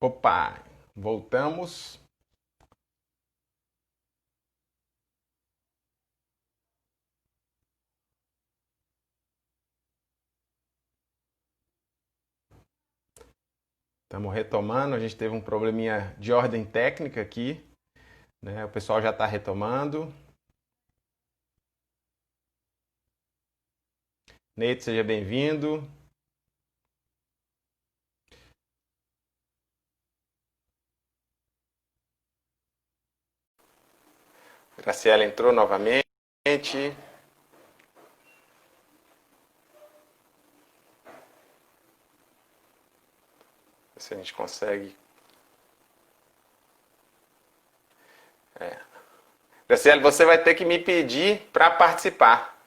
Opa, voltamos. Estamos retomando. A gente teve um probleminha de ordem técnica aqui, né? O pessoal já está retomando. Neito, seja bem-vindo. Graciela entrou novamente. Ver se a gente consegue. Graciela, você vai ter que me pedir para participar.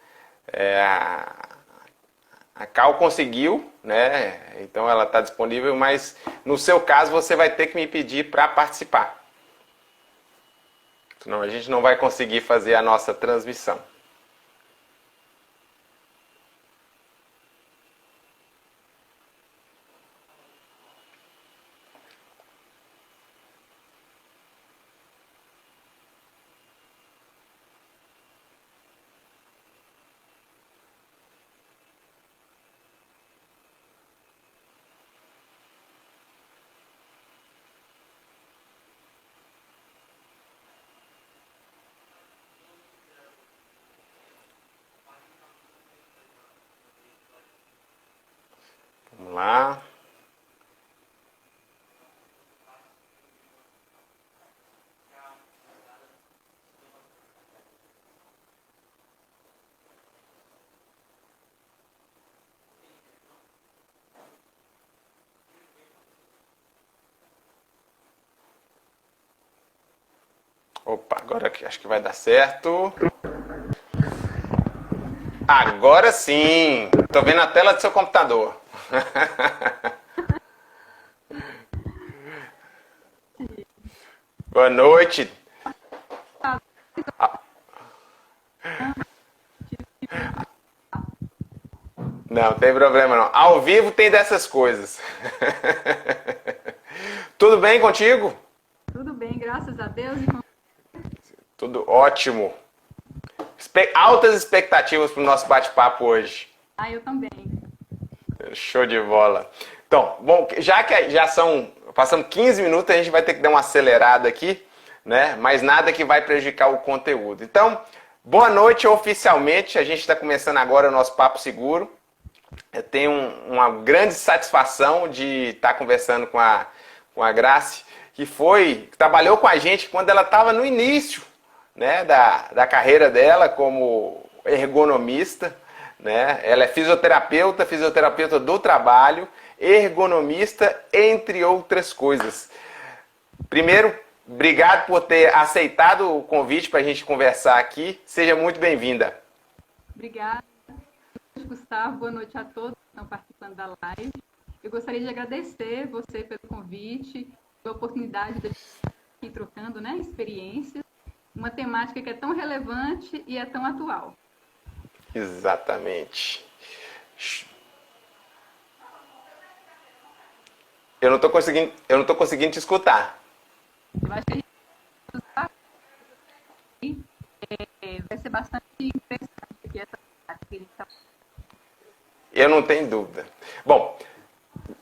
A Cal conseguiu, né? Então ela está disponível, mas no seu caso você vai ter que me pedir para participar. Senão a gente não vai conseguir fazer a nossa transmissão. Vamos lá. Opa, agora aqui acho que vai dar certo. Agora sim! Tô vendo a tela do seu computador. Boa noite. Não, tem problema não. Ao vivo tem dessas coisas. Tudo bem contigo? Tudo bem, graças a Deus. Tudo ótimo. Altas expectativas para o nosso bate-papo hoje. Eu também. Show de bola. Então, bom, já que passamos 15 minutos, a gente vai ter que dar uma acelerada aqui, né? Mas nada que vai prejudicar o conteúdo. Então, boa noite oficialmente. A gente está começando agora o nosso Papo Seguro. Eu tenho uma grande satisfação de estar conversando com a Grace, que trabalhou com a gente quando ela estava no início, né, da carreira dela como ergonomista, né? Ela é fisioterapeuta do trabalho, ergonomista, entre outras coisas. Primeiro, obrigado por ter aceitado o convite para a gente conversar aqui. Seja muito bem-vinda. Obrigada, Gustavo. Boa noite a todos que estão participando da live. Eu gostaria de agradecer você pelo convite, pela oportunidade de estar aqui trocando, né, experiências. Uma temática que é tão relevante e é tão atual. Exatamente. Eu não estou conseguindo te escutar. Eu acho que a gente vai ser bastante interessante aqui essa temática. Eu não tenho dúvida. Bom,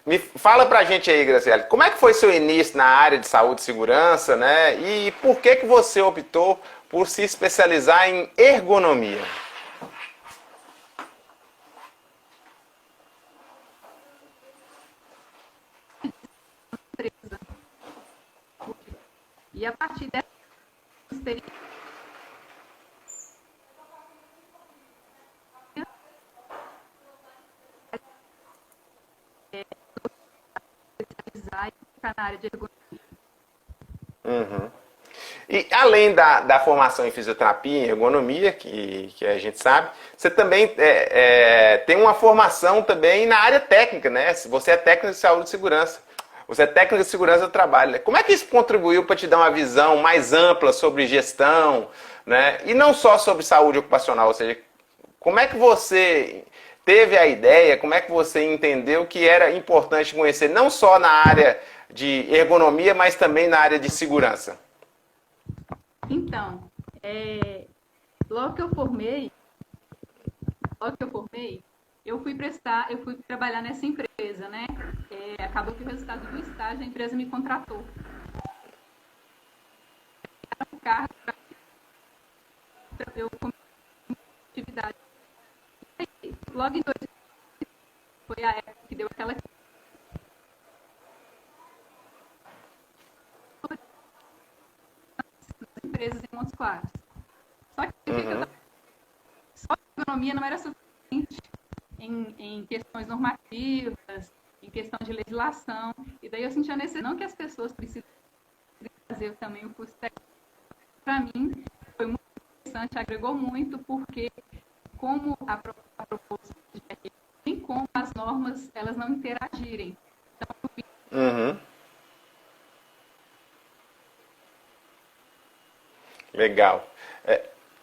me fala pra gente aí, Graciela, como é que foi seu início na área de saúde e segurança, né? E por que você optou por se especializar em ergonomia? E a partir dessa experiência, ficar na área de ergonomia. Uhum. E além da formação em fisioterapia, em ergonomia, que a gente sabe, você também tem uma formação também na área técnica, né? Você é técnico de saúde e segurança. Você é técnico de segurança do trabalho, né? Como é que isso contribuiu para te dar uma visão mais ampla sobre gestão, né? E não só sobre saúde ocupacional, ou seja, como é que você teve a ideia, como é que você entendeu que era importante conhecer não só na área de ergonomia, mas também na área de segurança? Então, logo que eu formei, eu fui trabalhar nessa empresa, né? Acabou que o resultado do estágio, a empresa me contratou. Era um cargo para eu comecei atividade. Logo em 2000, foi a época que deu aquela empresas em Montes Claros. Só que só a economia não era suficiente em questões normativas, em questão de legislação. E daí eu senti a necessidade, não que as pessoas precisem fazer também o curso técnico. Para mim, foi muito interessante, agregou muito, porque como a proposta de GRI, tem como as normas elas não interagirem. Então, eu vi. Legal.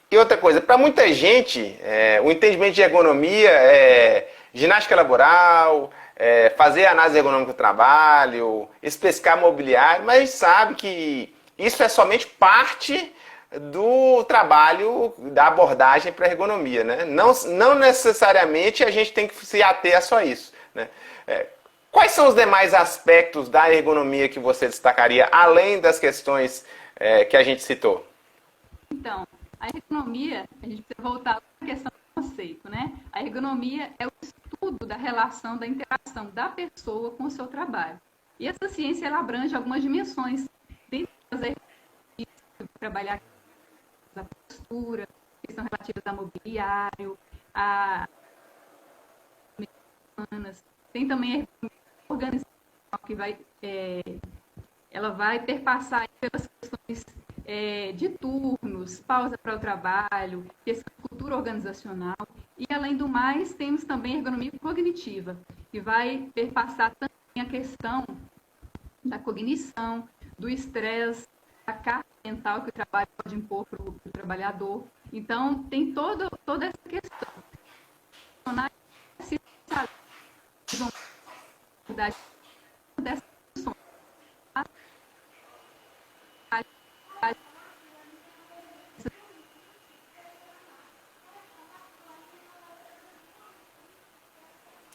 E outra coisa, para muita gente, o entendimento de ergonomia é ginástica laboral, fazer análise ergonômica do trabalho, especificar mobiliário, mas sabe que isso é somente parte do trabalho, da abordagem para a ergonomia, né? Não necessariamente a gente tem que se ater a só isso, né? Quais são os demais aspectos da ergonomia que você destacaria, além das questões que a gente citou? Então, a ergonomia, a gente precisa voltar à questão do conceito, né? A ergonomia é o estudo da relação, da interação da pessoa com o seu trabalho. E essa ciência, ela abrange algumas dimensões, dentre as ergonomias, trabalhar a postura, questões relativas a mobiliário, a tem também a organização que ela vai perpassar pelas questões de turnos, pausa para o trabalho, questão de cultura organizacional. E, além do mais, temos também a ergonomia cognitiva, que vai perpassar também a questão da cognição, do estresse, da carga mental que o trabalho pode impor para o trabalhador. Então, tem toda essa questão. Dessas funções.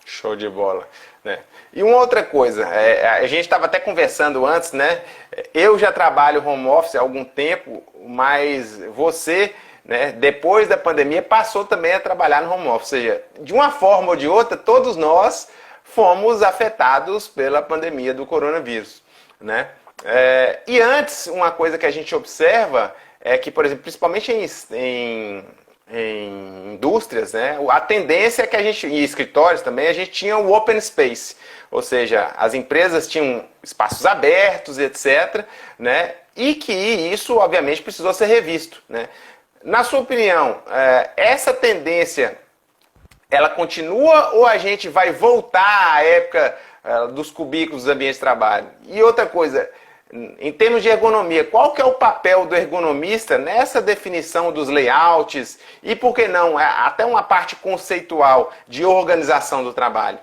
Show de bola, né? E uma outra coisa, a gente estava até conversando antes, né? Eu já trabalho home office há algum tempo, mas você, né, depois da pandemia, passou também a trabalhar no home office. Ou seja, de uma forma ou de outra, todos nós fomos afetados pela pandemia do coronavírus, né? E antes, uma coisa que a gente observa é que, por exemplo, principalmente em indústrias, né, a tendência é que a gente, e escritórios também, a gente tinha o open space, ou seja, as empresas tinham espaços abertos, etc., né, e que isso, obviamente, precisou ser revisto, né. Na sua opinião, essa tendência, ela continua ou a gente vai voltar à época dos cubículos dos ambientes de trabalho? E outra coisa, em termos de ergonomia, qual que é o papel do ergonomista nessa definição dos layouts e, por que não, até uma parte conceitual de organização do trabalho?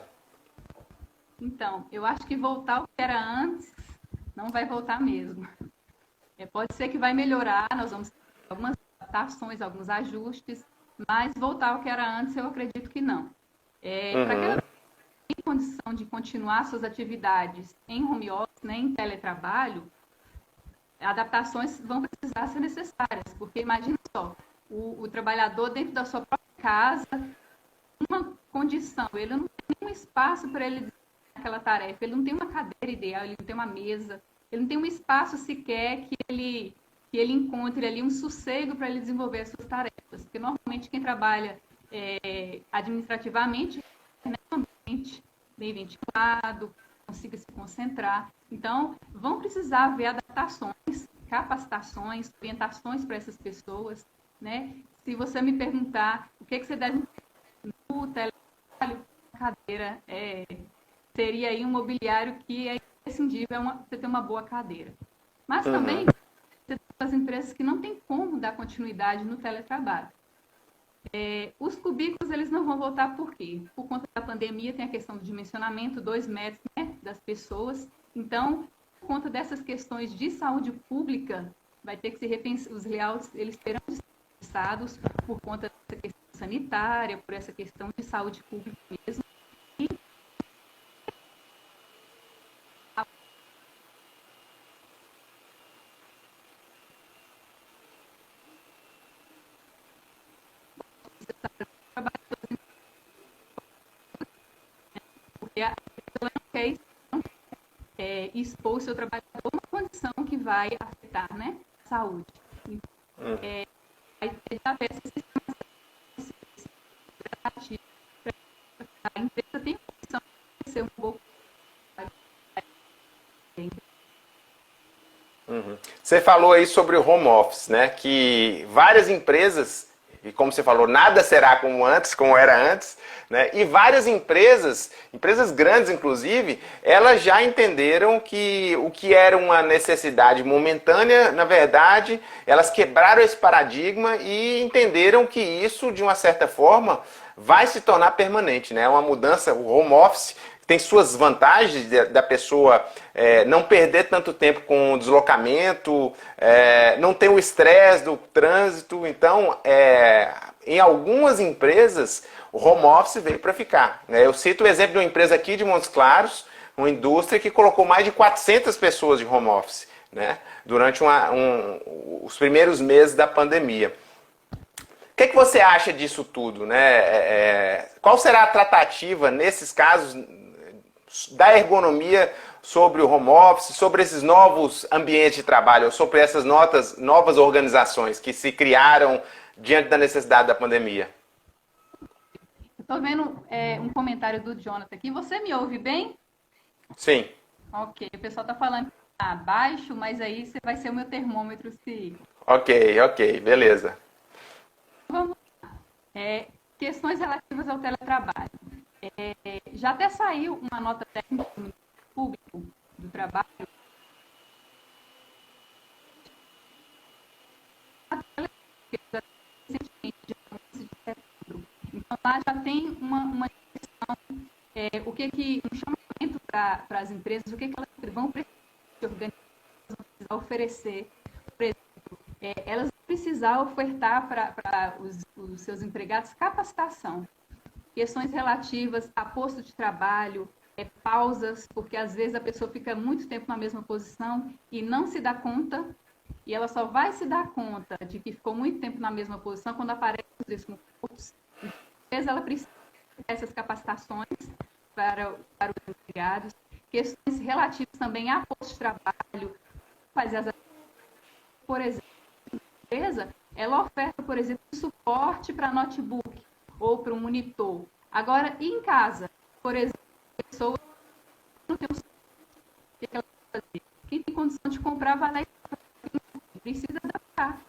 Então, eu acho que voltar ao que era antes não vai voltar mesmo. Pode ser que vai melhorar, nós vamos ter algumas adaptações, alguns ajustes, mas voltar ao que era antes eu acredito que não. Para aquela tem condição de continuar suas atividades em home office, né, em teletrabalho, adaptações vão precisar ser necessárias, porque imagina só, o trabalhador dentro da sua própria casa, uma condição, ele não tem nenhum espaço para ele desenvolver aquela tarefa, ele não tem uma cadeira ideal, ele não tem uma mesa, ele não tem um espaço sequer que ele encontre ali um sossego para ele desenvolver as suas tarefas, porque normalmente quem trabalha administrativamente ambiente bem ventilado, consiga se concentrar. Então, vão precisar haver adaptações, capacitações, orientações para essas pessoas, né? Se você me perguntar o que você deve no teletrabalho, cadeira, seria aí um mobiliário que é imprescindível você ter uma boa cadeira. Mas também, você tem as empresas que não tem como dar continuidade no teletrabalho. Os cubículos, eles não vão voltar por quê? Por conta da pandemia, tem a questão do dimensionamento, 2 metros, né, das pessoas. Então, conta dessas questões de saúde pública, vai ter que se repensar, os layouts, eles terão de ser pensados por conta dessa questão sanitária, por essa questão de saúde pública mesmo. E porque a pessoa não quer expor o seu trabalhador a uma condição que vai afetar, né, a saúde. Então, aí já vê esse sistema relativo. A empresa tem condição de ser um pouco. Você falou aí sobre o home office, né? Que várias empresas, e como você falou, nada será como antes, como era antes, né? E várias empresas grandes inclusive, elas já entenderam que o que era uma necessidade momentânea, na verdade, elas quebraram esse paradigma e entenderam que isso, de uma certa forma, vai se tornar permanente, né? Uma mudança, o home office tem suas vantagens da pessoa não perder tanto tempo com o deslocamento, não ter o estresse do trânsito. Então, em algumas empresas, o home office veio para ficar, né? Eu cito o exemplo de uma empresa aqui de Montes Claros, uma indústria que colocou mais de 400 pessoas de home office, né? Durante os primeiros meses da pandemia. O que você acha disso tudo, né? Qual será a tratativa nesses casos da ergonomia sobre o home office, sobre esses novos ambientes de trabalho, sobre essas novas organizações que se criaram diante da necessidade da pandemia? Estou vendo um comentário do Jonathan aqui. Você me ouve bem? Sim. Ok. O pessoal está falando que está baixo, mas aí você vai ser o meu termômetro se... Ok. Beleza. Vamos lá. Questões relativas ao teletrabalho. Já até saiu uma nota técnica do Ministério Público do Trabalho. Recentemente, dia 11 de setembro. Então, lá já tem uma questão, um chamamento para as empresas, o que elas vão precisar se organizar, vão precisar oferecer. Por exemplo, elas vão precisar ofertar para os seus empregados capacitação. Questões relativas a posto de trabalho, pausas, porque às vezes a pessoa fica muito tempo na mesma posição e não se dá conta, e ela só vai se dar conta de que ficou muito tempo na mesma posição quando aparecem os desconfortos. Às vezes ela precisa dessas capacitações para os empregados. Questões relativas também a posto de trabalho, por exemplo, a empresa, ela oferta, por exemplo, suporte para notebook ou para um monitor. Agora, em casa, por exemplo, a pessoa não tem o que ela vai fazer. Quem tem condição de comprar, vai lá e precisa adaptar.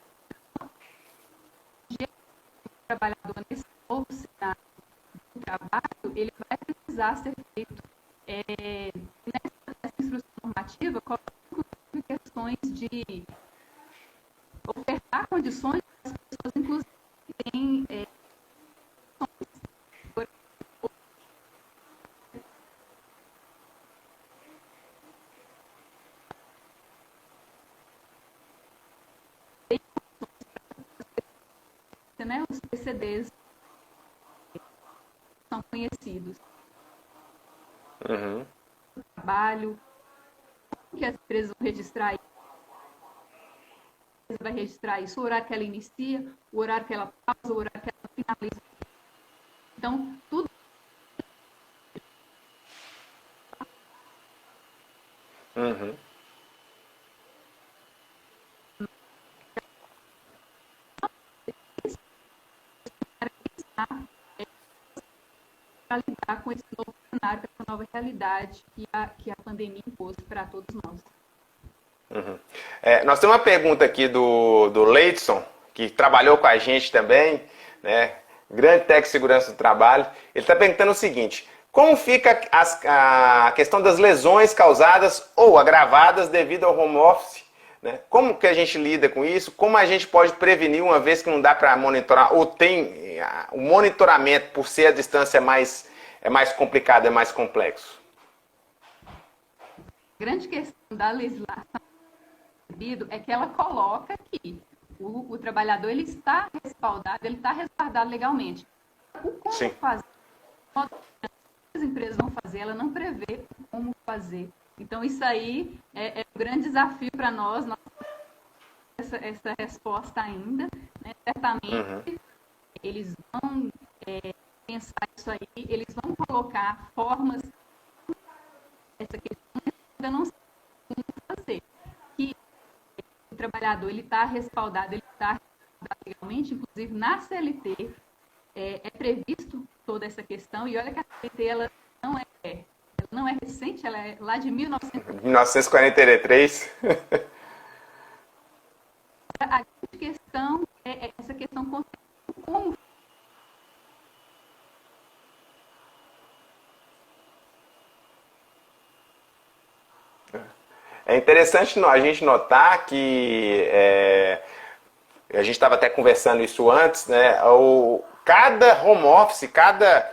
O trabalhador nesse novo cenário do trabalho, ele vai precisar ser feito nessa instrução normativa, inclusive questões de ofertar condições para as pessoas, inclusive, que têm os PCDs são conhecidos. Trabalho, que as empresas vão registrar isso. A empresa vai registrar isso, o horário que ela inicia, o horário que ela pausa, o horário que ela finaliza. Então, tudo para lidar com esse novo cenário, com essa nova realidade que a pandemia impôs para todos nós. Nós temos uma pergunta aqui do Leidson, que trabalhou com a gente também, né? Grande técnico de segurança do trabalho. Ele está perguntando o seguinte: como fica a questão das lesões causadas ou agravadas devido ao home office? Né? Como que a gente lida com isso? Como a gente pode prevenir, uma vez que não dá para monitorar, ou tem o monitoramento, por ser a distância é mais complicado, é mais complexo? grande questão da legislação é que ela coloca que o trabalhador ele está respaldado legalmente. O como Sim. fazer, as empresas vão fazer, ela não prevê como fazer. Então, isso aí é um grande desafio para nós essa resposta ainda. Né? Certamente, eles vão pensar isso aí, eles vão colocar formas, essa questão ainda não sei como fazer, que o trabalhador ele está respaldado legalmente, inclusive na CLT é previsto toda essa questão, e olha que a CLT ela não é recente, ela é lá de 1943. A grande questão é essa questão como É interessante a gente notar que a gente estava até conversando isso antes, né? Cada home office, cada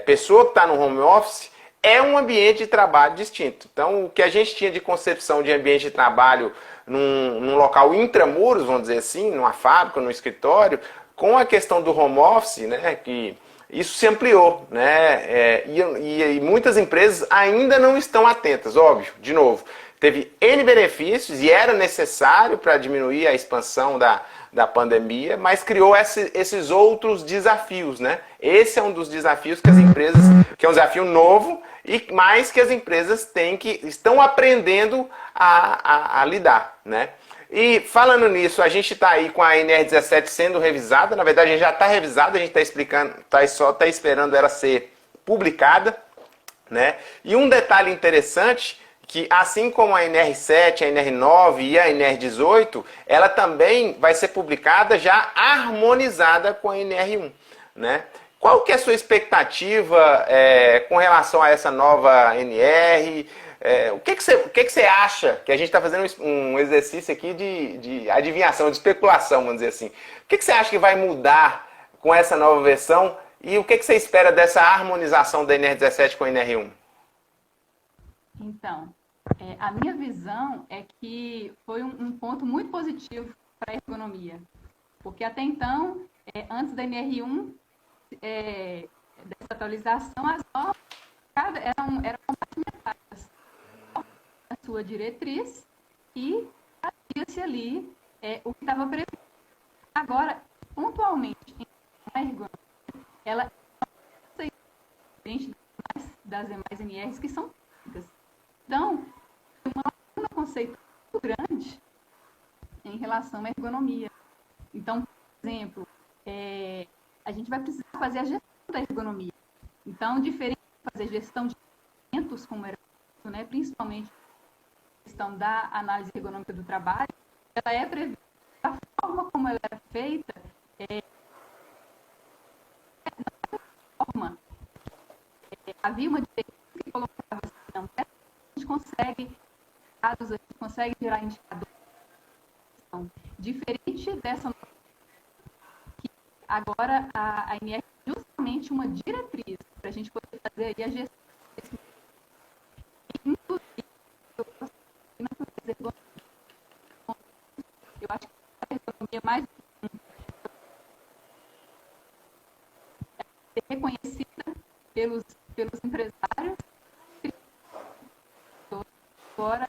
pessoa que está no home office é um ambiente de trabalho distinto. Então, o que a gente tinha de concepção de ambiente de trabalho num local intramuros, vamos dizer assim, numa fábrica, num escritório, com a questão do home office, né? Que isso se ampliou, né? E muitas empresas ainda não estão atentas, óbvio, de novo. Teve N benefícios e era necessário para diminuir a expansão da pandemia, mas criou esses outros desafios, né? Esse é um dos desafios que as empresas, que é um desafio novo, e mais que as empresas estão aprendendo a lidar, né? E falando nisso, a gente está aí com a NR17 sendo revisada, na verdade a gente já está revisada, a gente só está esperando ela ser publicada, né? E um detalhe interessante, que assim como a NR7, a NR9 e a NR18, ela também vai ser publicada já harmonizada com a NR1, né? Qual que é a sua expectativa com relação a essa nova NR? O que você acha? Que a gente está fazendo um exercício aqui de adivinhação, de especulação, vamos dizer assim. O que você acha que vai mudar com essa nova versão? E o que você espera dessa harmonização da NR17 com a NR1? Então, a minha visão é que foi um ponto muito positivo para a ergonomia. Porque até então, antes da NR1, dessa atualização, as normas eram compartimentadas a sua diretriz e fazia-se ali o que estava previsto. Agora, pontualmente, a ergonomia, ela é diferente das demais NRs que são técnicas. Então, uma conceito muito grande em relação à ergonomia. Então, por exemplo, a gente vai precisar fazer a gestão da ergonomia. Então, diferente de fazer gestão de eventos, como era, né, principalmente a questão da análise ergonômica do trabalho, ela é prevista, a forma como ela era feita, havia uma diretriz que colocava assim, não, a gente consegue dados, a gente consegue gerar indicadores. Então, diferente dessa que agora a NR é justamente uma diretriz para a gente poder fazer aí a gestão desse. Inclusive, eu acho que a economia mais ser reconhecida pelos empresários agora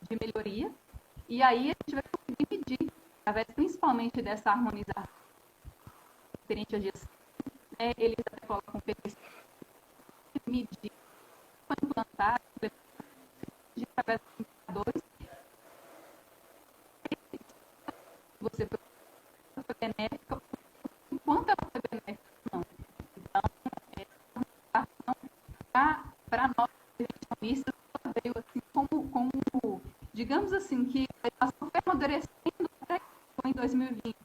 de melhoria, e aí a gente vai conseguir medir, através principalmente dessa harmonização referente à gestão, eles até colocam medir, implantar, através dos indicadores, você foi benéfica, enquanto ela foi benéfica, não. Então, para nós, economistas, veio assim como, digamos assim, que a foi amadurecendo até em 2020.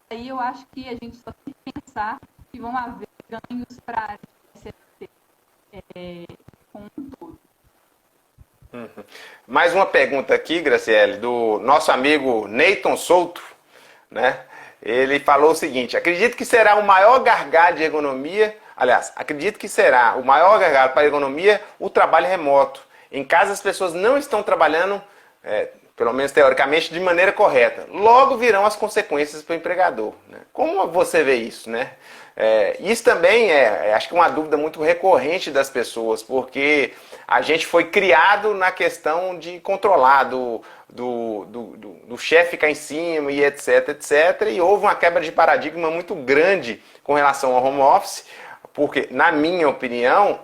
Aí eu acho que a gente só tem que pensar que vão haver ganhos para a SFT como um todo. Mais uma pergunta aqui, Graciele, do nosso amigo Neyton Souto, né? Ele falou o seguinte: acredito que será o maior gargalo de ergonomia, aliás, acredito que será o maior gargalo para a ergonomia o trabalho remoto. Em casa as pessoas não estão trabalhando, pelo menos teoricamente, de maneira correta. Logo virão as consequências para o empregador. Né? Como você vê isso, né? Isso também acho que uma dúvida muito recorrente das pessoas, porque a gente foi criado na questão de controlar, do chefe ficar em cima e etc, etc. E houve uma quebra de paradigma muito grande com relação ao home office, porque, na minha opinião,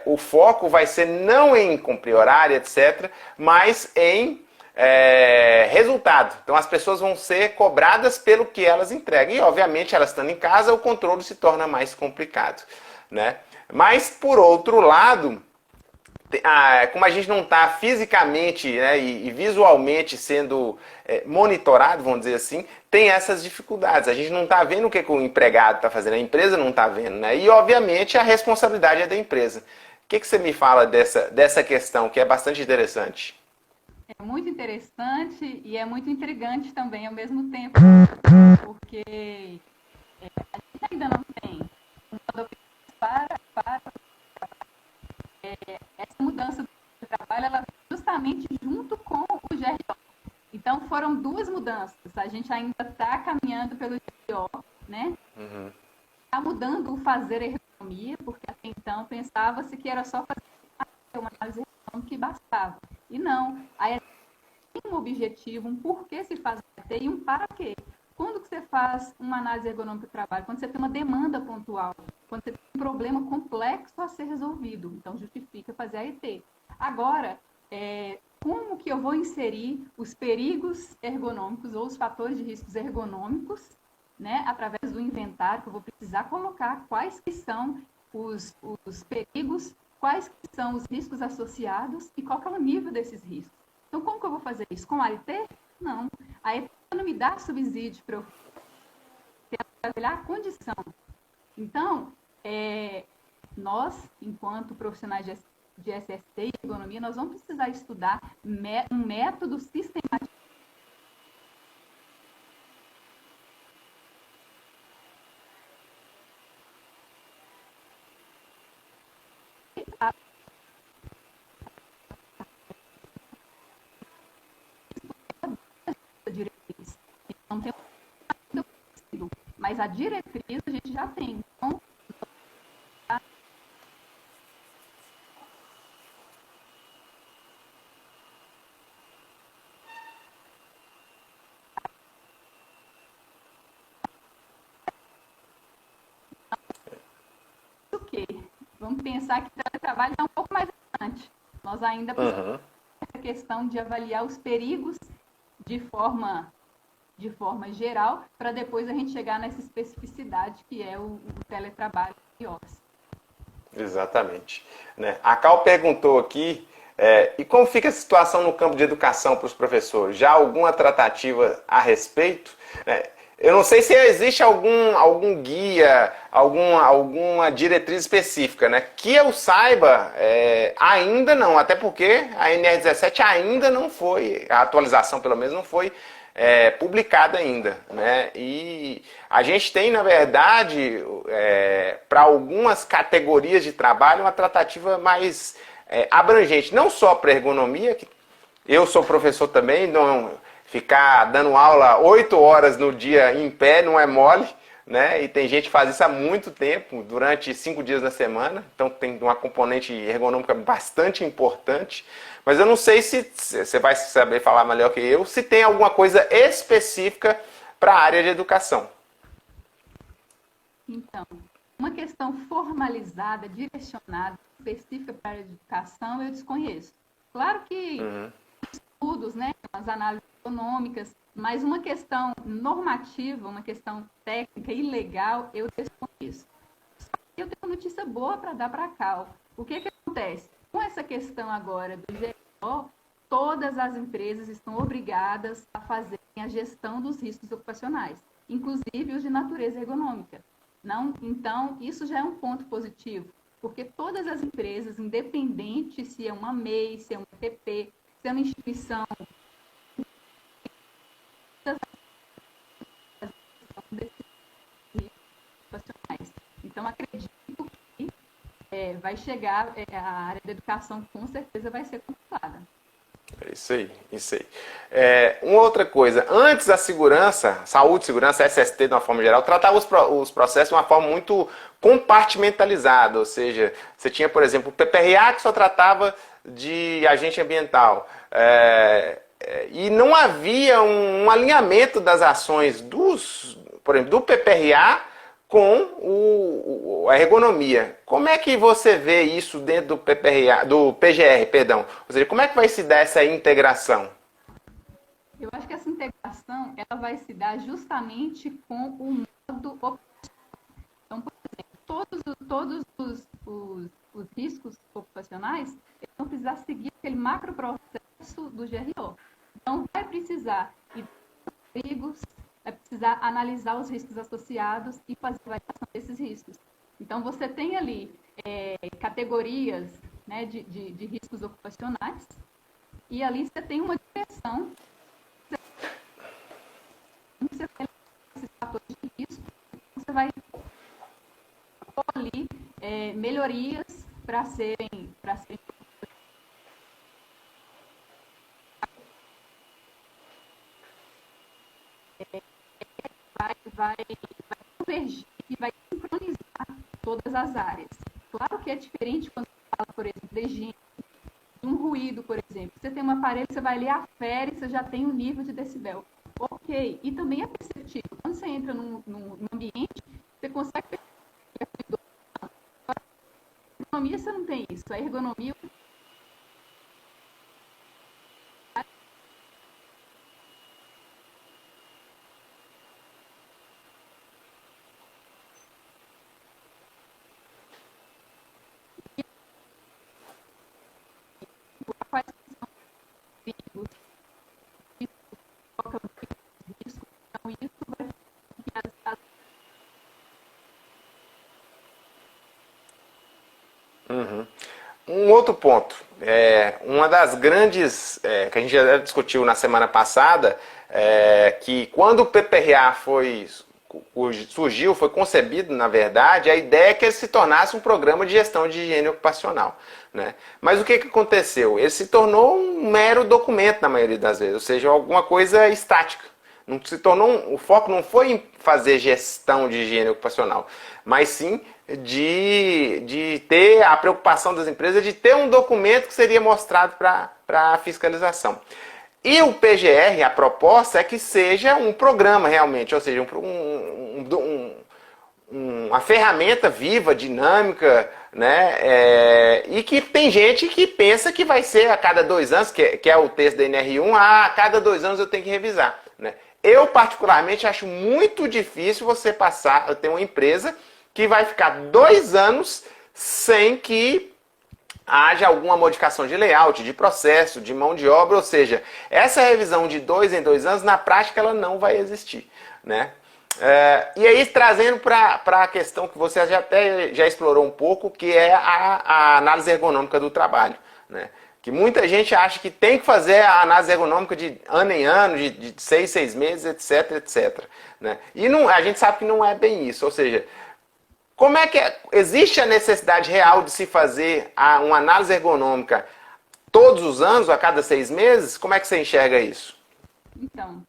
o foco vai ser não em cumprir horário, etc., mas em resultado. Então as pessoas vão ser cobradas pelo que elas entregam. E, obviamente, elas estando em casa, o controle se torna mais complicado. Né? Mas, por outro lado, como a gente não está fisicamente, né, e visualmente sendo monitorado, vamos dizer assim, tem essas dificuldades. A gente não está vendo o que o empregado está fazendo, a empresa não está vendo. Né? E, obviamente, a responsabilidade é da empresa. O que você me fala dessa questão, que é bastante interessante? É muito interessante e é muito intrigante também ao mesmo tempo, porque a gente ainda não tem um modo para essa mudança do trabalho, ela vem justamente junto com o GRO. Então foram duas mudanças. A gente ainda está caminhando pelo GRO, né? Está mudando o fazer ergonomia, porque até então pensava-se que era só fazer uma análise ergonômica que bastava. E não. Aí tem um objetivo, um porquê se faz AT e um para quê. Quando que você faz uma análise ergonômica do trabalho? Quando você tem uma demanda pontual, quando você tem um problema complexo a ser resolvido. Então, justifica fazer a AET. Agora, como que eu vou inserir os perigos ergonômicos ou os fatores de riscos ergonômicos, né, através do inventário, que eu vou precisar colocar quais que são os perigos, quais que são os riscos associados e qual que é o nível desses riscos. Então, como que eu vou fazer isso? Com a AET? Não. A AET não me dá subsídio para eu trabalhar a condição. Então, nós, enquanto profissionais de SST e ergonomia, nós vamos precisar estudar um método sistemático diretriz. Não tem mas a diretriz a gente já tem. Então, o quê? Vamos pensar que o trabalho é um pouco mais importante. Nós ainda precisamos essa questão de avaliar os perigos de forma geral, para depois a gente chegar nessa especificidade que é o teletrabalho e office. Exatamente. Né? A Cal perguntou aqui, e como fica a situação no campo de educação para os professores? Já há alguma tratativa a respeito? Eu não sei se existe algum guia, alguma diretriz específica, né? Que eu saiba, ainda não, até porque a NR17 ainda não foi, a atualização pelo menos não foi publicada ainda, né? E a gente tem, na verdade, para algumas categorias de trabalho, uma tratativa mais abrangente, não só para ergonomia, que eu sou professor também, não ficar dando aula 8 horas no dia em pé não é mole, né? E tem gente que faz isso há muito tempo, durante 5 dias na semana, então tem uma componente ergonômica bastante importante. Mas eu não sei se você vai saber falar melhor que eu, se tem alguma coisa específica para a área de educação. Então, uma questão formalizada, direcionada, específica para a educação, eu desconheço. Claro que estudos, né, as análises econômicas, mas uma questão normativa, uma questão técnica e legal, eu desconheço. Eu tenho uma notícia boa para dar para a Cal. O que acontece? Com essa questão agora do GRO, todas as empresas estão obrigadas a fazerem a gestão dos riscos ocupacionais, inclusive os de natureza ergonômica. Não? Então, isso já é um ponto positivo, porque todas as empresas, independente se é uma MEI, se é uma ETP, se é uma instituição, desses riscos ocupacionais. Então, acredito que vai chegar, a área da educação com certeza vai ser contemplada. É isso aí, isso aí. Uma outra coisa, antes a segurança, saúde, segurança, SST de uma forma geral, tratava os processos de uma forma muito compartimentalizada, ou seja, você tinha, por exemplo, o PPRA que só tratava de agente ambiental, e não havia um alinhamento das ações por exemplo, do PPRA com a ergonomia. Como é que você vê isso dentro do PPRA, do PGR, perdão? Ou seja, como é que vai se dar essa integração? Eu acho que essa integração ela vai se dar justamente com o modo operacional. Então, por exemplo, todos os riscos ocupacionais eles vão precisar seguir aquele macroprocesso do GRO. Então, vai precisar perigos, vai precisar analisar os riscos associados e fazer a avaliação desses riscos. Então, você tem ali categorias, né, de riscos ocupacionais e ali você tem uma direção, você tem esses fatores de risco, você vai pôr ali melhorias para serem vai convergir e vai sincronizar todas as áreas. Claro que é diferente quando você fala, por exemplo, de higiene, de um ruído, por exemplo. Você tem um aparelho, você vai ali, afere, você já tem um nível de decibel. Ok. E também é perceptível. Quando você entra num ambiente, você consegue perceber. A ergonomia, você não tem isso. A ergonomia faz perigos, toca risco. Então, isso vai as Um outro ponto, uma das grandes, que a gente já discutiu na semana passada, que quando o PPRA surgiu, foi concebido, na verdade, a ideia é que ele se tornasse um programa de gestão de higiene ocupacional. Né? Mas o que aconteceu? Ele se tornou um mero documento na maioria das vezes, ou seja, alguma coisa estática. Não se tornou, o foco não foi em fazer gestão de higiene ocupacional, mas sim de ter a preocupação das empresas de ter um documento que seria mostrado para a fiscalização. E o PGR, a proposta é que seja um programa realmente, ou seja, uma ferramenta viva, dinâmica, né? E que tem gente que pensa que vai ser a cada 2 anos, que é o texto da NR1, a cada 2 anos eu tenho que revisar. Né? Eu, particularmente, acho muito difícil você ter uma empresa que vai ficar 2 anos sem que haja alguma modificação de layout, de processo, de mão de obra, ou seja, essa revisão de 2 em 2 anos, na prática, ela não vai existir. Né? E aí, trazendo para a questão que você já explorou um pouco, que é a análise ergonômica do trabalho. Né? Que muita gente acha que tem que fazer a análise ergonômica de ano em ano, de 6 em 6 meses, etc, etc. Né? E a gente sabe que não é bem isso, ou seja, como é que existe a necessidade real de se fazer uma análise ergonômica todos os anos, a cada 6 meses? Como é que você enxerga isso? Então,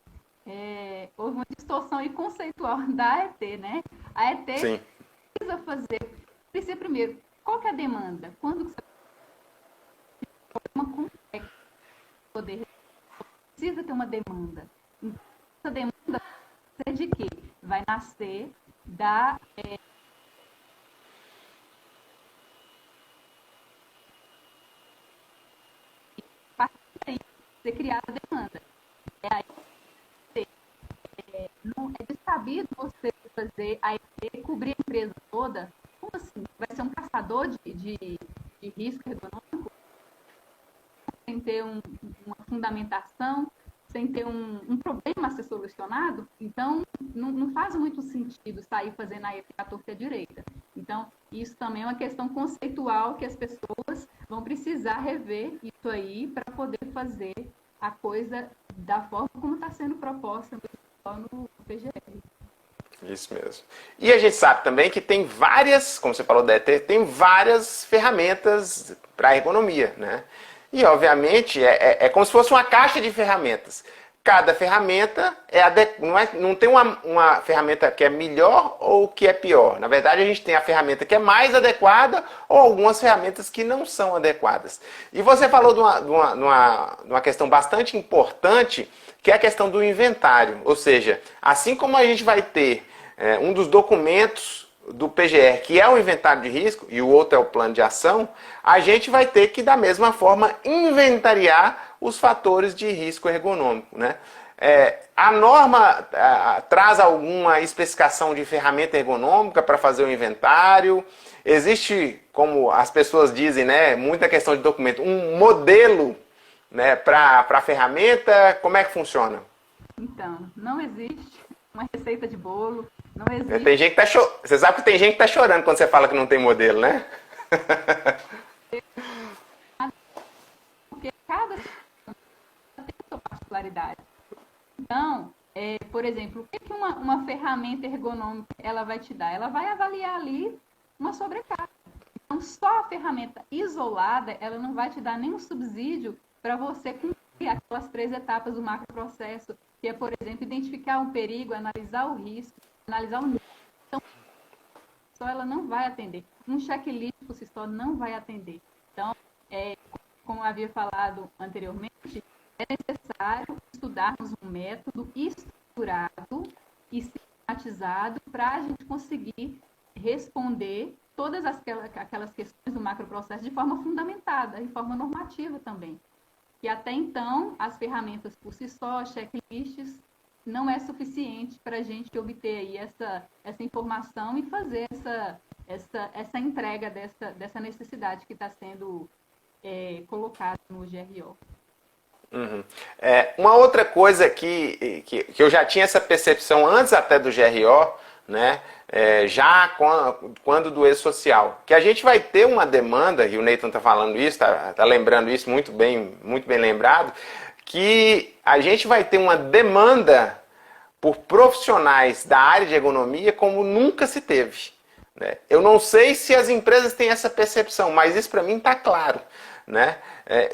houve uma distorção aí conceitual da AET, né? A AET Sim. precisa primeiro, qual que é a demanda? Quando você uma complexo poder precisa ter uma demanda. Então, essa demanda vai ser de quê? Vai nascer da ser criada a demanda. Aí, não é descabido você fazer a ET cobrir a empresa toda. Como assim? Vai ser um caçador de risco ergonômico sem ter uma fundamentação, sem ter um problema a ser solucionado? Então, não faz muito sentido sair fazendo a ET à torta direita. Então, isso também é uma questão conceitual que as pessoas vão precisar rever isso aí para poder fazer a coisa da forma como está sendo proposta no PGR. Isso mesmo. E a gente sabe também que tem várias, como você falou, tem várias ferramentas para a ergonomia, né? E, obviamente, é como se fosse uma caixa de ferramentas. Cada ferramenta não tem uma ferramenta que é melhor ou que é pior. Na verdade, a gente tem a ferramenta que é mais adequada ou algumas ferramentas que não são adequadas. E você falou de uma questão bastante importante, que é a questão do inventário. Ou seja, assim como a gente vai ter um dos documentos do PGR, que é o inventário de risco, e o outro é o plano de ação, a gente vai ter que, da mesma forma, inventariar os fatores de risco ergonômico, né? A norma traz alguma especificação de ferramenta ergonômica para fazer o inventário? Existe, como as pessoas dizem, né, muita questão de documento, um modelo, né, para a ferramenta? Como é que funciona? Então, não existe uma receita de bolo, não existe. Tem gente que Você sabe que tem gente que está chorando quando você fala que não tem modelo, né? Porque cada tem a sua particularidade. Então, por exemplo, o que uma ferramenta ergonômica ela vai te dar? Ela vai avaliar ali uma sobrecarga. Então, só a ferramenta isolada, ela não vai te dar nenhum subsídio para você cumprir aquelas 3 etapas do macroprocesso, que é, por exemplo, identificar um perigo, analisar o risco, analisar o nível. Então, só ela não vai atender. Um checklist por si só não vai atender. Então, como eu havia falado anteriormente, é necessário estudarmos um método estruturado e sistematizado para a gente conseguir responder todas aquelas questões do macroprocesso de forma fundamentada, de forma normativa também. E até então, as ferramentas por si só, checklists, não é suficiente para a gente obter aí essa informação e fazer essa entrega dessa necessidade que está sendo colocada no GRO. Uhum. Uma outra coisa que eu já tinha essa percepção antes até do GRO, né? Já quando do E-Social, que a gente vai ter uma demanda, e o Neyton está falando isso, tá lembrando isso muito bem lembrado, que a gente vai ter uma demanda por profissionais da área de ergonomia como nunca se teve, né? Eu não sei se as empresas têm essa percepção, mas isso para mim está claro, né?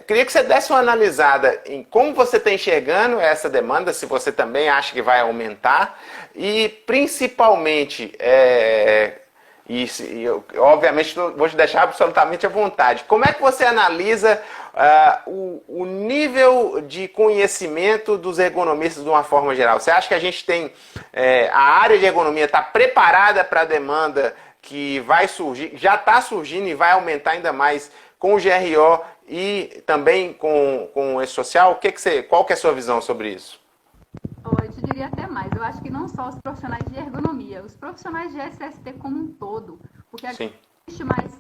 Queria que você desse uma analisada em como você está enxergando essa demanda, se você também acha que vai aumentar, e principalmente, obviamente vou te deixar absolutamente à vontade, como é que você analisa o nível de conhecimento dos ergonomistas de uma forma geral? Você acha que a gente tem, a área de ergonomia está preparada para a demanda que vai surgir, já está surgindo e vai aumentar ainda mais com o GRO e também com o E-Social? Qual que é a sua visão sobre isso? Eu te diria até mais. Eu acho que não só os profissionais de ergonomia, os profissionais de SST como um todo. Porque aqui existe mais,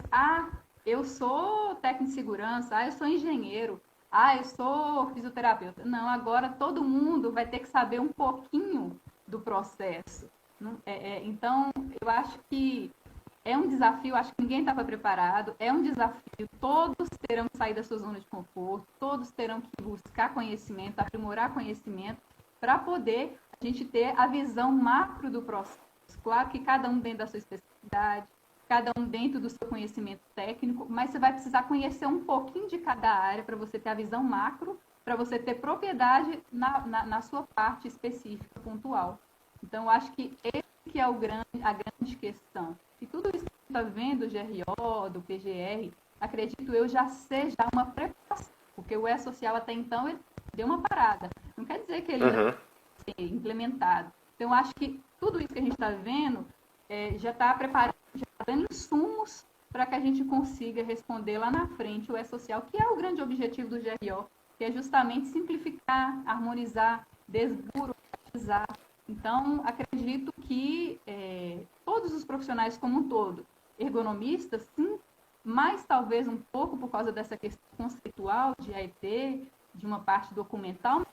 eu sou técnico de segurança, eu sou engenheiro, eu sou fisioterapeuta. Não, agora todo mundo vai ter que saber um pouquinho do processo. Então, eu acho que é um desafio, acho que ninguém estava preparado, é um desafio, todos terão que sair da sua zona de conforto, todos terão que buscar conhecimento, aprimorar conhecimento, para poder a gente ter a visão macro do processo. Claro que cada um dentro da sua especificidade, cada um dentro do seu conhecimento técnico, mas você vai precisar conhecer um pouquinho de cada área para você ter a visão macro, para você ter propriedade na sua parte específica, pontual. Então, eu acho que esse que é a grande questão. E tudo isso que você está vendo, do GRO, do PGR, acredito eu, já seja uma preparação, porque o E-Social até então ele deu uma parada. Não quer dizer que ele vai ser implementado. Então, eu acho que tudo isso que a gente está vendo já está preparando, já está dando insumos para que a gente consiga responder lá na frente o E-Social, que é o grande objetivo do GRO, que é justamente simplificar, harmonizar, desburocratizar. Então, acredito que todos os profissionais como um todo, ergonomistas, sim, mas talvez um pouco por causa dessa questão conceitual de AET, de uma parte documental,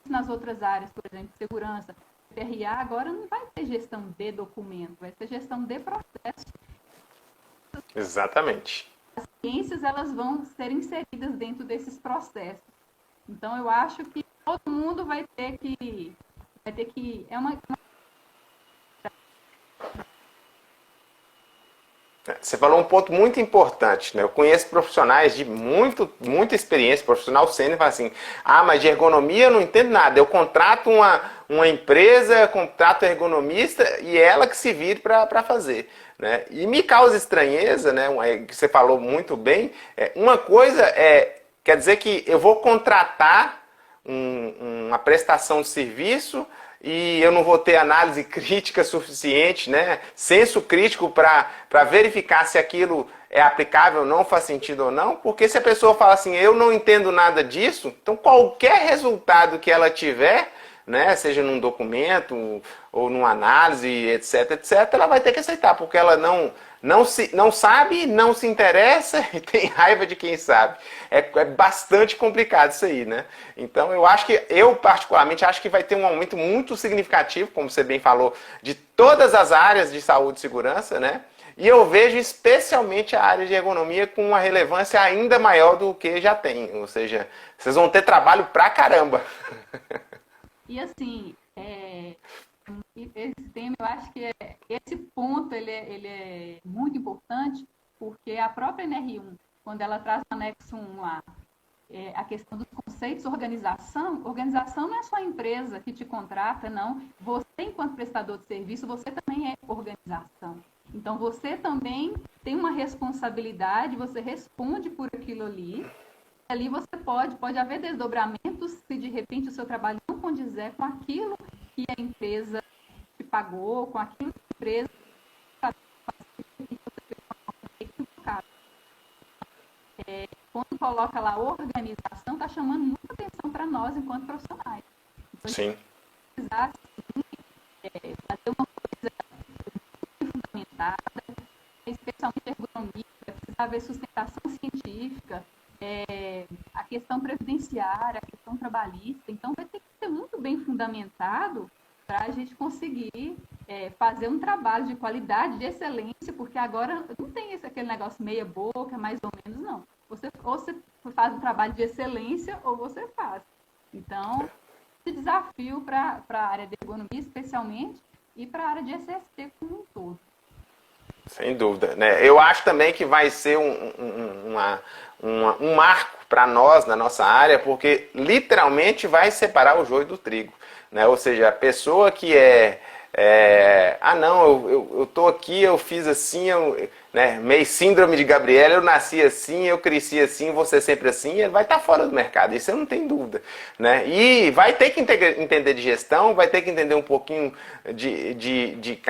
nas outras áreas, por exemplo, segurança, PRA, agora não vai ter gestão de documento, vai ter gestão de processo. Exatamente. As ciências, elas vão ser inseridas dentro desses processos. Então, eu acho que todo mundo vai ter que Você falou um ponto muito importante, né? Eu conheço profissionais de muita experiência, profissional sênior, fala assim, mas de ergonomia eu não entendo nada. Eu contrato uma empresa, contrato ergonomista e ela que se vire para fazer. Né? E me causa estranheza, né? Que você falou muito bem. Uma coisa quer dizer que eu vou contratar uma prestação de serviço e eu não vou ter análise crítica suficiente, né? Senso crítico para verificar se aquilo é aplicável ou não, faz sentido ou não, porque se a pessoa fala assim, eu não entendo nada disso, então qualquer resultado que ela tiver, né, seja num documento ou numa análise, etc, etc, ela vai ter que aceitar, porque ela não sabe, não se interessa e tem raiva de quem sabe. É bastante complicado isso aí, né? Então eu particularmente acho que vai ter um aumento muito significativo, como você bem falou, de todas as áreas de saúde e segurança, né? E eu vejo especialmente a área de ergonomia com uma relevância ainda maior do que já tem. Ou seja, vocês vão ter trabalho pra caramba. E assim, esse tema, eu acho que esse ponto ele é muito importante, porque a própria NR1, quando ela traz no anexo 1 lá, a questão dos conceitos organização não é só a empresa que te contrata, não. Você, enquanto prestador de serviço, você também é organização. Então, você também tem uma responsabilidade, você responde por aquilo ali. Ali você pode haver desdobramentos se de repente o seu trabalho não condizer com aquilo que a empresa te pagou, com aquilo que a empresa quando coloca lá organização, está chamando muita atenção para nós enquanto profissionais. Então, Sim. Precisar fazer uma coisa fundamentada, especialmente ergonomia, precisar ver sustentação científica, a questão previdenciária, a questão trabalhista. Então, vai ter que ser muito bem fundamentado para a gente conseguir fazer um trabalho de qualidade, de excelência, porque agora não tem aquele negócio meia boca, mais ou menos, não. Ou você faz um trabalho de excelência ou você faz. Então, esse desafio para a área de ergonomia, especialmente, e para a área de SST como um todo. Sem dúvida, né? Eu acho também que vai ser um marco para nós na nossa área, porque literalmente vai separar o joio do trigo, né? Ou seja, a pessoa que eu tô aqui, eu fiz assim, né? Meio síndrome de Gabriela, eu nasci assim, eu cresci assim, você sempre assim, ele vai estar fora do mercado, isso eu não tenho dúvida, né? E vai ter que entender de gestão, vai ter que entender um pouquinho de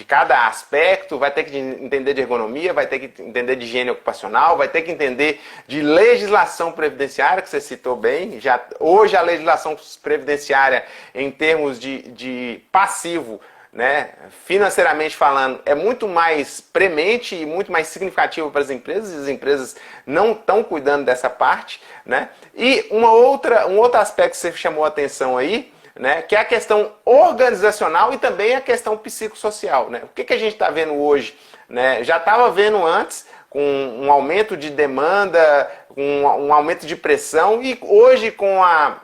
cada aspecto, vai ter que entender de ergonomia, vai ter que entender de higiene ocupacional, vai ter que entender de legislação previdenciária, que você citou bem. Hoje a legislação previdenciária, em termos de passivo, né, financeiramente falando, é muito mais premente e muito mais significativo para as empresas, e as empresas não estão cuidando dessa parte, né? E um outro aspecto que você chamou a atenção aí, né, que é a questão organizacional e também a questão psicossocial, né? O que a gente está vendo hoje, né? Já estava vendo antes, com um aumento de demanda, com um aumento de pressão, e hoje com a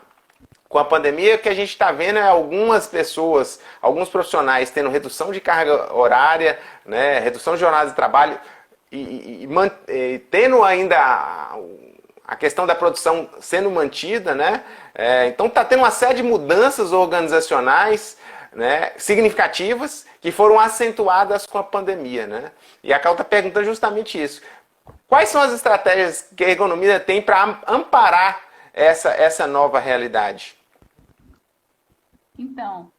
pandemia, o que a gente está vendo é algumas pessoas, alguns profissionais tendo redução de carga horária, né, redução de jornada de trabalho e tendo ainda a questão da produção sendo mantida, né? Então está tendo uma série de mudanças organizacionais, né, significativas que foram acentuadas com a pandemia, né? E a Cal está perguntando justamente isso. Quais são as estratégias que a ergonomia tem para amparar essa nova realidade? Então,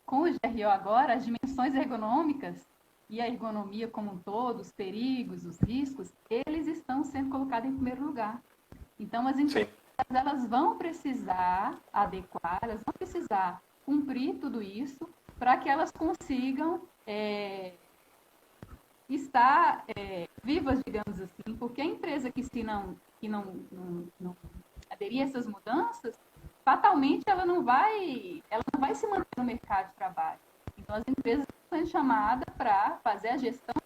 com o GRO agora, as dimensões ergonômicas e a ergonomia como um todo, os perigos, os riscos, eles estão sendo colocados em primeiro lugar. Então, as empresas elas vão precisar adequar, elas vão precisar cumprir tudo isso para que elas consigam estar vivas, digamos assim, porque a empresa que não aderir a essas mudanças, fatalmente ela não vai se manter no mercado de trabalho. Então, as empresas estão sendo chamadas para fazer a gestão dos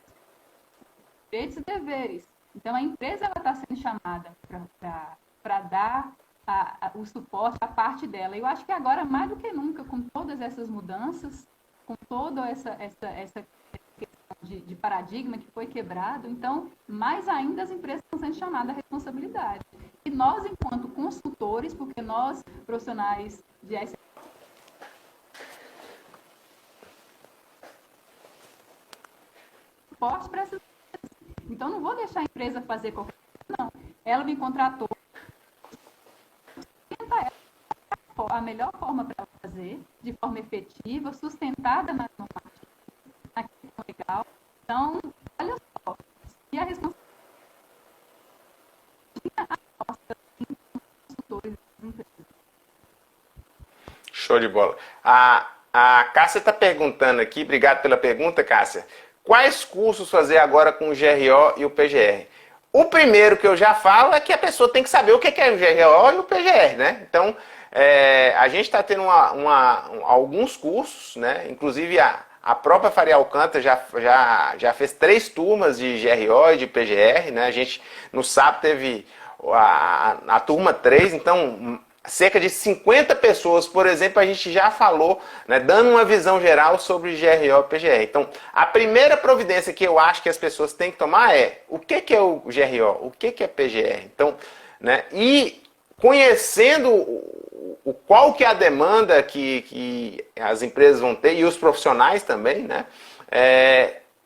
direitos e deveres. Então, a empresa está sendo chamada para dar o suporte, a parte dela. Eu acho que agora, mais do que nunca, com todas essas mudanças, com toda essa questão de paradigma que foi quebrado, então, mais ainda as empresas estão sendo chamadas à responsabilidade. E nós, enquanto consultores, porque nós, profissionais de SAP, suporte para essas empresas. Então, não vou deixar a empresa fazer qualquer coisa, não. Ela me contratou, a melhor forma para ela fazer, de forma efetiva, sustentada na normativa, na questão legal. Então, olha só, se a responsabilidade a nossa consultores das empresas. Show de bola. A Cássia está perguntando aqui, obrigado pela pergunta, Cássia. Quais cursos fazer agora com o GRO e o PGR? O primeiro que eu já falo é que a pessoa tem que saber o que é o GRO e o PGR, né? Então, a gente está tendo alguns cursos, né? Inclusive a própria Faria Alcântara já fez 3 turmas de GRO e de PGR, né? A gente no sábado teve a turma 3, então cerca de 50 pessoas, por exemplo, a gente já falou, né, dando uma visão geral sobre GRO e PGR. Então, a primeira providência que eu acho que as pessoas têm que tomar é o que é o GRO, o que é PGR. Então, né, e conhecendo qual que é a demanda que as empresas vão ter e os profissionais também, né?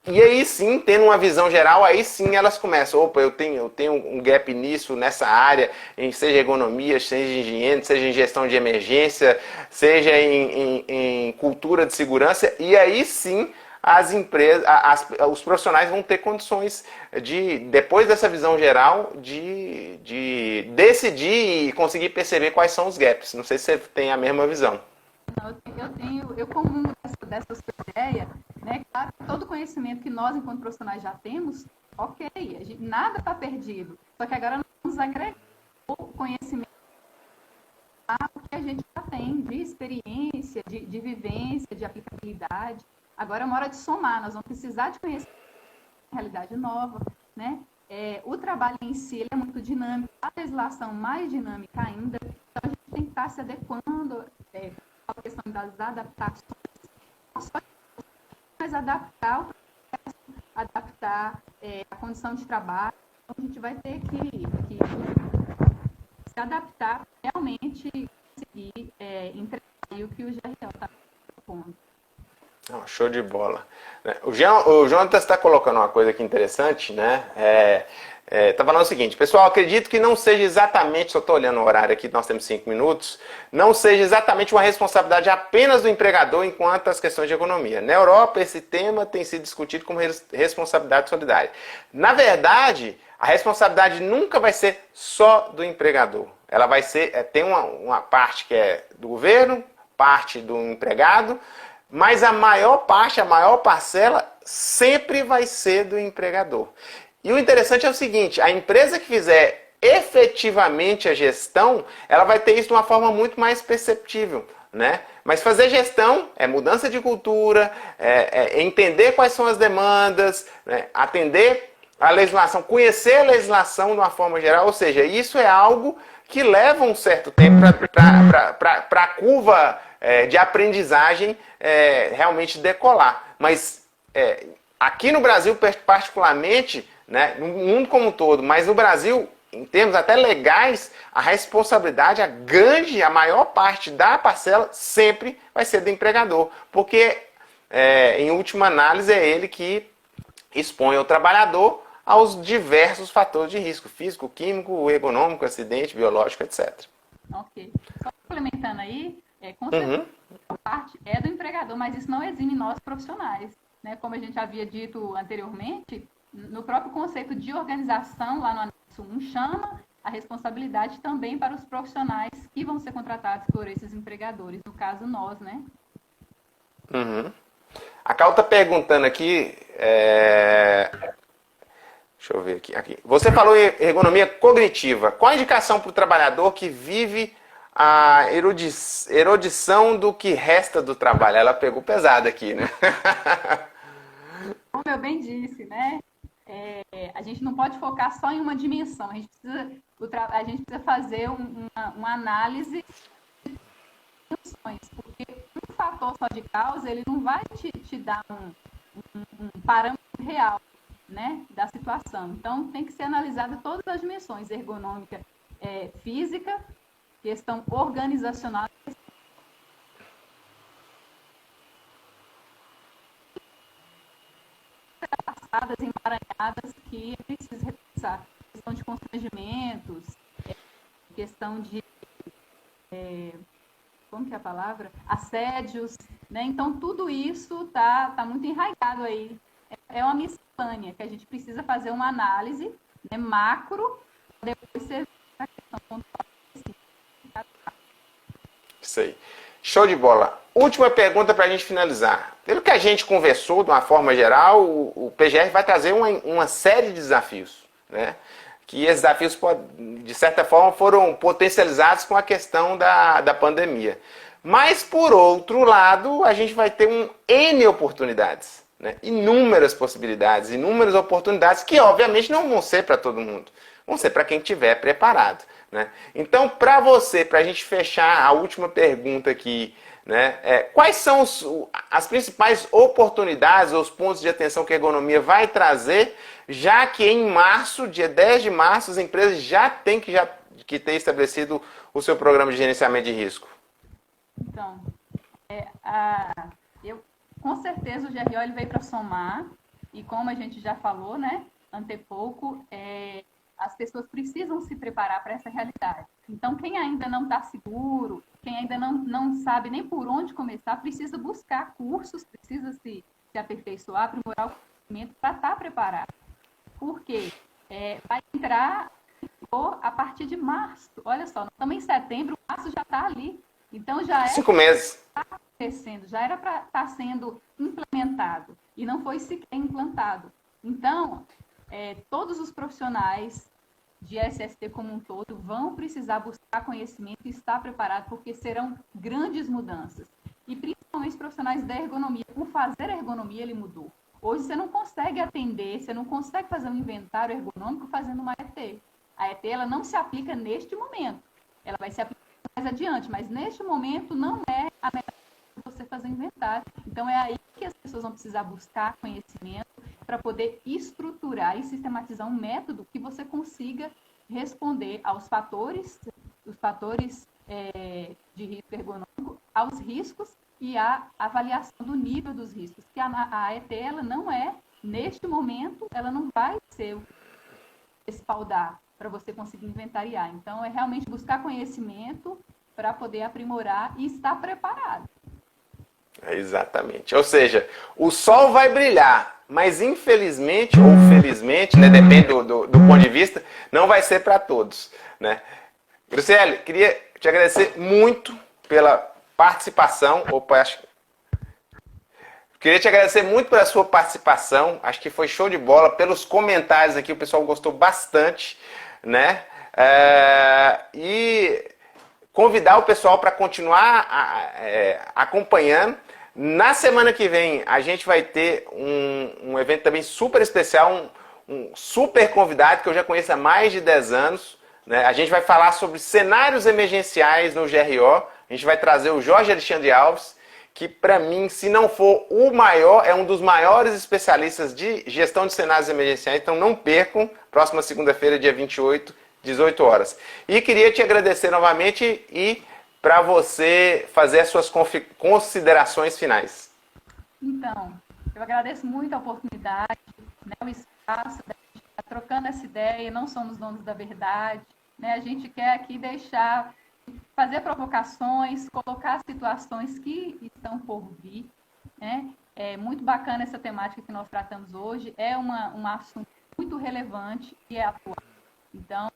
E aí sim, tendo uma visão geral, aí sim elas começam, opa, eu tenho um gap nisso, nessa área, seja ergonomia, seja em higiene, seja em gestão de emergência, seja em cultura de segurança, e aí sim as empresas, os profissionais vão ter condições de, depois dessa visão geral, de decidir e conseguir perceber quais são os gaps. Não sei se você tem a mesma visão. Eu comungo dessa sua ideia, né? Claro, todo conhecimento que nós, enquanto profissionais, já temos, ok, nada está perdido. Só que agora nós vamos agregar o conhecimento o que a gente já tem de experiência, de vivência, de aplicabilidade. Agora é uma hora de somar, nós vamos precisar de conhecer uma realidade nova, né? O trabalho em si ele é muito dinâmico, a legislação mais dinâmica ainda, então a gente tem que estar se adequando a questão das adaptações, não só mas adaptar o processo, adaptar a condição de trabalho, então a gente vai ter que se adaptar para realmente conseguir entregar o que o GRO está propondo. Show de bola. O Jonathan está colocando uma coisa aqui interessante, né? Está falando o seguinte, pessoal, acredito que não seja exatamente, só estou olhando o horário aqui, nós temos 5 minutos, não seja exatamente uma responsabilidade apenas do empregador enquanto as questões de economia. Na Europa, esse tema tem sido discutido como responsabilidade solidária. Na verdade, a responsabilidade nunca vai ser só do empregador. Ela vai ser, tem uma parte que é do governo, parte do empregado, mas a maior parte, a maior parcela, sempre vai ser do empregador. E o interessante é o seguinte, a empresa que fizer efetivamente a gestão, ela vai ter isso de uma forma muito mais perceptível, né? Mas fazer gestão é mudança de cultura, entender quais são as demandas, né? Atender a legislação, conhecer a legislação de uma forma geral, ou seja, isso é algo que leva um certo tempo para a curva de aprendizagem realmente decolar. Mas aqui no Brasil, particularmente, né, no mundo como um todo, mas no Brasil, em termos até legais, a responsabilidade, a maior parte da parcela sempre vai ser do empregador. Porque, em última análise, é ele que expõe o trabalhador aos diversos fatores de risco, físico, químico, ergonômico, acidente, biológico, etc. Ok. Só complementando aí, com certeza a parte é do empregador, mas isso não exime nós profissionais, né? Como a gente havia dito anteriormente, no próprio conceito de organização, lá no anexo 1, chama a responsabilidade também para os profissionais que vão ser contratados por esses empregadores, no caso nós, né? Uhum. A Cal está perguntando aqui, deixa eu ver aqui. Você falou em ergonomia cognitiva. Qual a indicação para o trabalhador que vive a erudição do que resta do trabalho? Ela pegou pesado aqui, né? Como eu bem disse, né? A gente não pode focar só em uma dimensão. A gente precisa fazer uma análise de dimensões, porque um fator só de causa, ele não vai te dar um parâmetro real, né, da situação. Então, tem que ser analisada todas as dimensões, ergonômica, física, questão organizacional, passadas, emaranhadas, que é preciso repensar. Questão de constrangimentos, questão de, como que é a palavra? Assédios, né? Então, tudo isso tá muito enraizado aí. É uma miscelânea que a gente precisa fazer uma análise, né, macro, depois você a questão pontual. Isso aí. Show de bola. Última pergunta para a gente finalizar. Pelo que a gente conversou, de uma forma geral, o PGR vai trazer uma série de desafios, né? Que esses desafios, de certa forma, foram potencializados com a questão da pandemia. Mas, por outro lado, a gente vai ter N oportunidades, né? Inúmeras possibilidades, inúmeras oportunidades que, obviamente, não vão ser para todo mundo. Vão ser para quem estiver preparado, né? Então, para você, para a gente fechar a última pergunta aqui, né, quais são as principais oportunidades, os pontos de atenção que a ergonomia vai trazer, já que em março, dia 10 de março, as empresas já têm que ter estabelecido o seu programa de gerenciamento de risco? Então, com certeza o GRO ele veio para somar, e como a gente já falou, né, antepouco, as pessoas precisam se preparar para essa realidade. Então, quem ainda não está seguro, quem ainda não sabe nem por onde começar, precisa buscar cursos, precisa se aperfeiçoar, aprimorar o conhecimento para estar preparado. Por quê? Vai entrar a partir de março. Olha só, nós estamos em setembro, março já está ali. Então, já 5 meses. Acontecendo, já era para estar sendo implementado e não foi sequer implantado. Então, todos os profissionais de SST como um todo vão precisar buscar conhecimento e estar preparado, porque serão grandes mudanças. E principalmente os profissionais da ergonomia. O fazer ergonomia, ele mudou. Hoje você não consegue atender, você não consegue fazer um inventário ergonômico fazendo uma ET. A ET, ela não se aplica neste momento. Ela vai se aplicar mais adiante, mas neste momento não é a melhor você fazer inventário. Então, é aí que as pessoas vão precisar buscar conhecimento para poder estruturar e sistematizar um método que você consiga responder aos fatores, os fatores de risco ergonômico, aos riscos e à avaliação do nível dos riscos. Que a ET, ela não é, neste momento, ela não vai ser respaldar para você conseguir inventariar. Então, é realmente buscar conhecimento para poder aprimorar e estar preparado. Exatamente. Ou seja, o sol vai brilhar, mas infelizmente ou felizmente, né, depende do ponto de vista, não vai ser para todos, né? Graciele, queria te agradecer muito pela participação. Queria te agradecer muito pela sua participação. Acho que foi show de bola. Pelos comentários aqui, o pessoal gostou bastante, né? E convidar o pessoal para continuar acompanhando. Na semana que vem, a gente vai ter um evento também super especial, um super convidado que eu já conheço há mais de 10 anos. Né? A gente vai falar sobre cenários emergenciais no GRO. A gente vai trazer o Jorge Alexandre Alves, que para mim, se não for o maior, é um dos maiores especialistas de gestão de cenários emergenciais. Então não percam, próxima segunda-feira, dia 28, 18 horas. E queria te agradecer novamente e para você fazer as suas considerações finais. Então, eu agradeço muito a oportunidade, né, o espaço, da gente estar trocando essa ideia, não somos donos da verdade, né? A gente quer aqui fazer provocações, colocar situações que estão por vir, né? É muito bacana essa temática que nós tratamos hoje, é um assunto muito relevante e é atual. Então,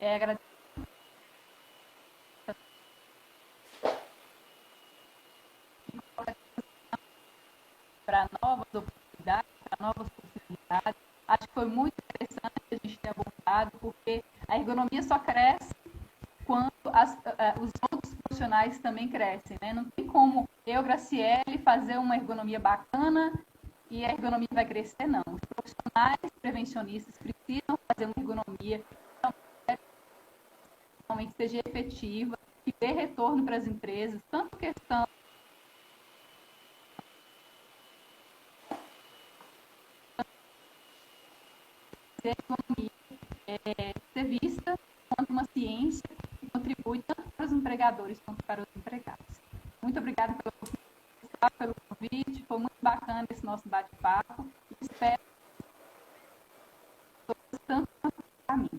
agradeço para novas oportunidades, para novas possibilidades. Acho que foi muito interessante a gente ter abordado, porque a ergonomia só cresce quando os outros profissionais também crescem, né? Não tem como eu, Graciele, fazer uma ergonomia bacana e a ergonomia vai crescer, não. Os profissionais prevencionistas precisam fazer uma ergonomia que seja efetiva, que dê retorno para as empresas, tanto questão economia ser vista quanto uma ciência que contribui tanto para os empregadores quanto para os empregados. Muito obrigada pelo convite, foi muito bacana esse nosso bate-papo. Espero tanto para mim.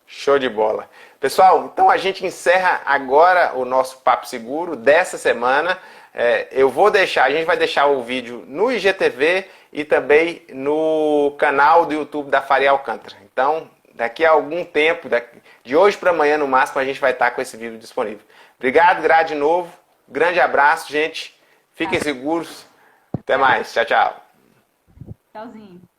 Show de bola. Pessoal, então a gente encerra agora o nosso Papo Seguro dessa semana. A gente vai deixar o vídeo no IGTV e também no canal do YouTube da Faria Alcântara. Então, daqui a algum tempo, de hoje para amanhã no máximo, a gente vai estar com esse vídeo disponível. Obrigado, Gra, de novo. Grande abraço, gente. Fiquem seguros. Até mais. Tchau, tchau. Tchauzinho.